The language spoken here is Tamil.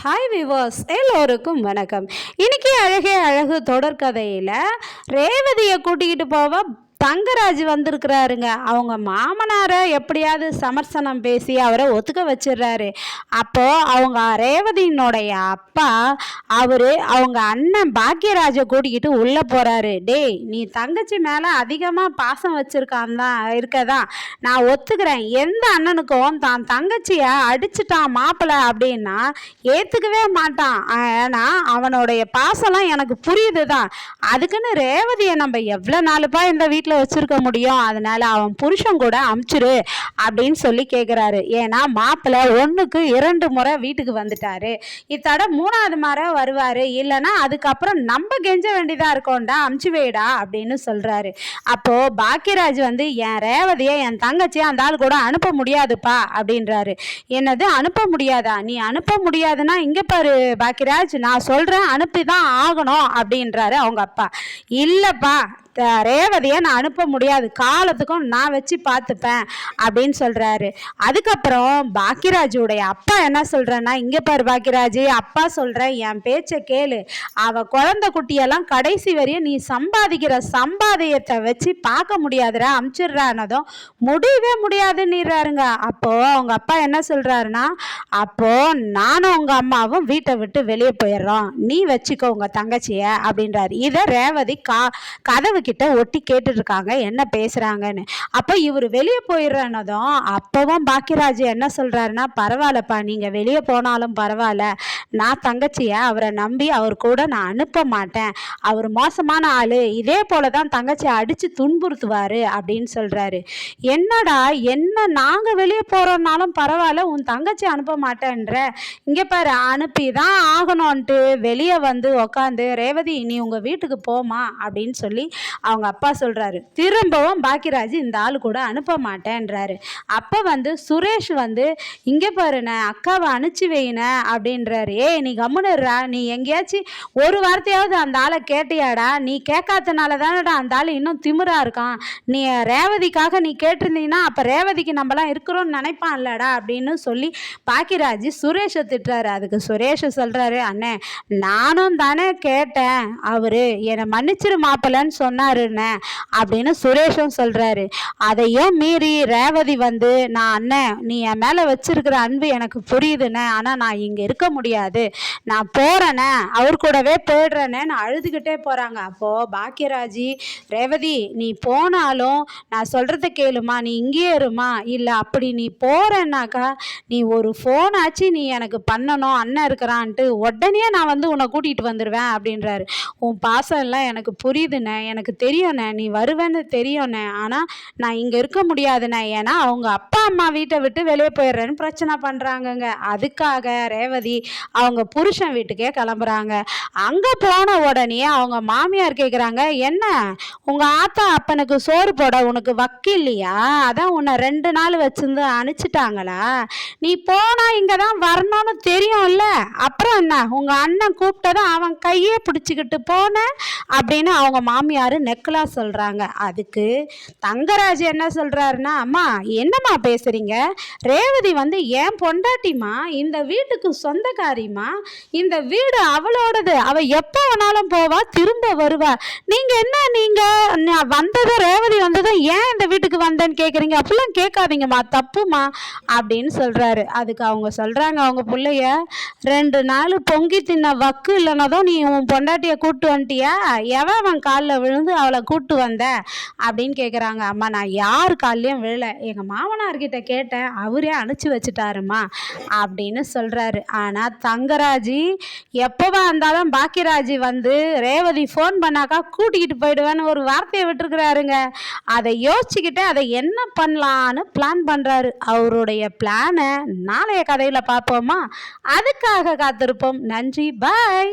ஹாய் விவர்ஸ் எல்லோருக்கும் வணக்கம். இன்னைக்கு அழகே அழகு தொடர்கதையில் ரேவதியை கூட்டிக்கிட்டு போவ தங்கராஜ் வந்திருக்கிறாருங்க. அவங்க மாமனாரை எப்படியாவது சமர்சனம் பேசி அவரை ஒத்துக்க வச்சிடுறாரு. அப்போது அவங்க ரேவதியினுடைய அப்பா அவங்க அண்ணன் பாக்கியராஜை கூட்டிக்கிட்டு உள்ளே போகிறாரு. டேய், நீ தங்கச்சி மேலே அதிகமாக பாசம் வச்சுருக்கான் தான் இருக்கதான் நான் ஒத்துக்கிறேன். எந்த அண்ணனுக்கும் தான் தங்கச்சியை அடிச்சுட்டான் மாப்பிள்ளை அப்படின்னா ஏற்றுக்கவே மாட்டான். ஏன்னா அவனுடைய பாசம்லாம் எனக்கு புரியுது தான். அதுக்குன்னு ரேவதியை நம்ம எவ்வளோ நாளுப்பா இந்த வீட்டில் வச்சிருக்க முடியும்? அதனால அவன் புருஷன் கூட அமுச்சிரு அப்படின்னு சொல்லி கேட்குறாரு. ஏன்னா மாப்பிள்ளை 1க்கு 2 முறை வீட்டுக்கு வந்துட்டாரு. இத்தோட 3வது முறை வருவார். இல்லைன்னா அதுக்கப்புறம் நம்ம கெஞ்ச வேண்டியதாக இருக்கோண்டா, அமுச்சு வைடா அப்படின்னு சொல்கிறாரு. அப்போது பாக்கியராஜ் என் ரேவதியை என் தங்கச்சியை அந்த ஆள் கூட அனுப்ப முடியாதுப்பா அப்படின்றாரு. என்னது அனுப்ப முடியாதா? நீ அனுப்ப முடியாதுன்னா இங்கே பாரு பாக்கியராஜ், நான் சொல்கிறேன் அனுப்பி தான் ஆகணும் அப்படின்றாரு அவங்க அப்பா. இல்லைப்பா, ரேவதியை நான் அனுப்ப முடியாது, காலத்துக்கும் நான் வச்சு பார்த்துப்பேன் அப்படின்னு சொல்கிறாரு. அதுக்கப்புறம் பாக்கியராஜுடைய அப்பா என்ன சொல்கிறேன்னா, இங்கே பாரு பாக்கியராஜ், அப்பா சொல்கிறேன் என் பேச்சை கேளு. அவள் குழந்தை குட்டியெல்லாம் கடைசி வரையும் நீ சம்பாதிக்கிற சம்பாதியத்தை வச்சு பார்க்க முடியாதுடா, அமுச்சிடுறானதும் முடியவே முடியாதுன்னுறாருங்க. அப்போது அவங்க அப்பா என்ன சொல்கிறாருன்னா, அப்போது நானும் உங்கள் அம்மாவும் வீட்டை விட்டு வெளியே போயிடுறோம், நீ வச்சுக்கோ உங்கள் தங்கச்சியை அப்படின்றாரு. இதை ரேவதி கதவு கிட்ட ஒட்டி கேட்டுட்டு இருக்காங்க என்ன பேசுறாங்கன்னு. அப்போ இவர் வெளியே போயிடுறனதும் அப்பவும் பாக்கியராஜ் என்ன சொல்றாருன்னா, பரவாயில்லப்பா, நீங்க வெளியே போனாலும் பரவாயில்ல, நான் தங்கச்சியை அவரை நம்பி அவர் கூட நான் அனுப்ப மாட்டேன், அவர் மோசமான ஆளு, இதே போலதான் தங்கச்சியை அடிச்சு துன்புறுத்துவாரு அப்படின்னு சொல்றாரு. என்னடா என்ன, நாங்க வெளியே போறோம்னாலும் பரவாயில்ல, உன் தங்கச்சி அனுப்ப மாட்டேன்ற, இங்க பாரு அனுப்பி தான் ஆகணும்ன்ட்டு வெளியே உக்காந்து ரேவதி நீ உங்க வீட்டுக்கு போமா அப்படின்னு சொல்லி அவங்க அப்பா சொல்கிறாரு. திரும்பவும் பாக்கியராஜ் இந்த ஆள் கூட அனுப்ப மாட்டேன்றாரு. அப்போ சுரேஷ் இங்கே பாருண்ண அக்காவை அனுப்பிச்சி வையின அப்படின்றாரு. ஏய் நீ கம்முனுறா, நீ எங்கேயாச்சும் ஒரு வார்த்தையாவது அந்த ஆளை கேட்டியாடா? நீ கேட்காதனால தானடா அந்த ஆள் இன்னும் திமிரா இருக்கான். நீ ரேவதிக்காக நீ கேட்டிருந்தீங்கன்னா அப்போ ரேவதிக்கு நம்மலாம் இருக்கிறோன்னு நினைப்பான்லடா அப்படின்னு சொல்லி பாக்கியராஜ் சுரேஷை திட்டுறாரு. அதுக்கு சுரேஷ் சொல்கிறாரு, அண்ணே நானும் தானே கேட்டேன், அவரு என்னை மன்னிச்சிரு மாப்பிள்ளன்னு சொன்னாருண்ணே அப்படின்னு சுரேஷும் சொல்கிறாரு. அதையும் மீறி ரேவதி நான் அண்ணன் நீ என் மேலே வச்சிருக்கிற அன்பு எனக்கு புரியுதுண்ணே, ஆனால் நான் இங்கே இருக்க முடியாது, நான் போகிறேண்ணே, அவர் கூடவே போயிடுறேன்னு அழுதுகிட்டே போகிறாங்க. அப்போது பாக்கியராஜி, ரேவதி நீ போனாலும் நான் சொல்கிறத கேளுமா, நீ இங்கேயே இருமா, இல்லை அப்படி நீ போகிறேன்னாக்கா நீ ஒரு ஃபோன் ஆச்சு நீ எனக்கு பண்ணணும், அண்ணன் இருக்கிறான்ட்டு உடனே நான் உன்னை கூட்டிகிட்டு வந்துடுவேன் அப்படின்றாரு. உன் பாசம் எல்லாம் எனக்கு புரியுதுண்ணே, எனக்கு தெரியும்ண்ணே, நீ வருவேன்னு தெரியும்ண்ணே, ஆனால் நான் இங்கே இருக்க முடியாதுண்ணே, ஏன்னா அவங்க அப்பா அம்மா வீட்டை விட்டு வெளியே போயிடுறேன்னு பிரச்சனை பண்ணுறாங்கங்க. அதுக்காக ரேவதி அவங்க புருஷன் வீட்டுக்கே கிளம்புறாங்க. அங்கே போன உடனே அவங்க மாமியார் கேட்குறாங்க, என்ன உங்கள் ஆத்தா அப்பனுக்கு சோறு போட உனக்கு வக்கு இல்லையா? அதான் உன்னை 2 நாள் வச்சுருந்து அனுப்பிச்சிட்டாங்களா? நீ போனால் இங்கே தான் வரணும்னு தெரியும்ல, அப்புறம் என்ன உங்கள் அண்ணன் கூப்பிட்டதும் அவன் கையே பிடிச்சிக்கிட்டு போன அப்படின்னு அவங்க மாமியார் நெக்கலா சொல்கிறாங்க. அதுக்கு தங்கராஜ் என்ன சொல்கிறாருன்னா, அம்மா என்னம்மா பேசுகிறீங்க, ரேவதி ஏன் பொண்டாட்டிமா, இந்த வீட்டுக்கு சொந்தக்காரிமா, இந்த வீடு அவளோடது, அவள் எப்போ வேணாலும் போவா திரும்ப வருவா, நீங்கள் என்ன நீங்கள் வந்ததும் ரேவதி வந்ததும் ஏன் இந்த வீட்டுக்கு வந்தேன்னு கேட்குறீங்க, அப்படிலாம் கேட்காதீங்கம்மா, தப்புமா அப்படின்னு சொல்கிறாரு. அதுக்கு அவங்க சொல்கிறாங்க, அவங்க பிள்ளைய 2 நாள் பொங்கி தின்ன வக்கு இல்லைனதும் நீ உன் பொண்டாட்டியை கூப்பிட்டு வந்துட்டியா, எவன் காலில் விழுந்து அவளை கூப்பிட்டு வந்த அப்படின்னு கேட்குறாங்க. அம்மா நான் யார் காலையும் விழலை, எங்கள் மாமனார்கிட்ட கேட்டேன், அவரே அனுப்பிச்சி வச்சுட்டாருமா அப்படின்னு சொல்கிறாரு. ஆனால் தங்கராஜி எப்போவா இருந்தாலும் பாக்கியராஜி ரேவதி ஃபோன் பண்ணாக்கா கூட்டிக்கிட்டு போயிடுவேன்னு ஒரு வார்த்தையை விட்டுருக்குறாருங்க. அதை யோசிச்சுக்கிட்டு அதை என்ன பண்ணலான்னு பிளான் பண்ணுறாரு. அவருடைய பிளானை நாளைய கதையில் பார்ப்போமா? அதுக்காக காத்திருப்போம். நன்றி, பாய்.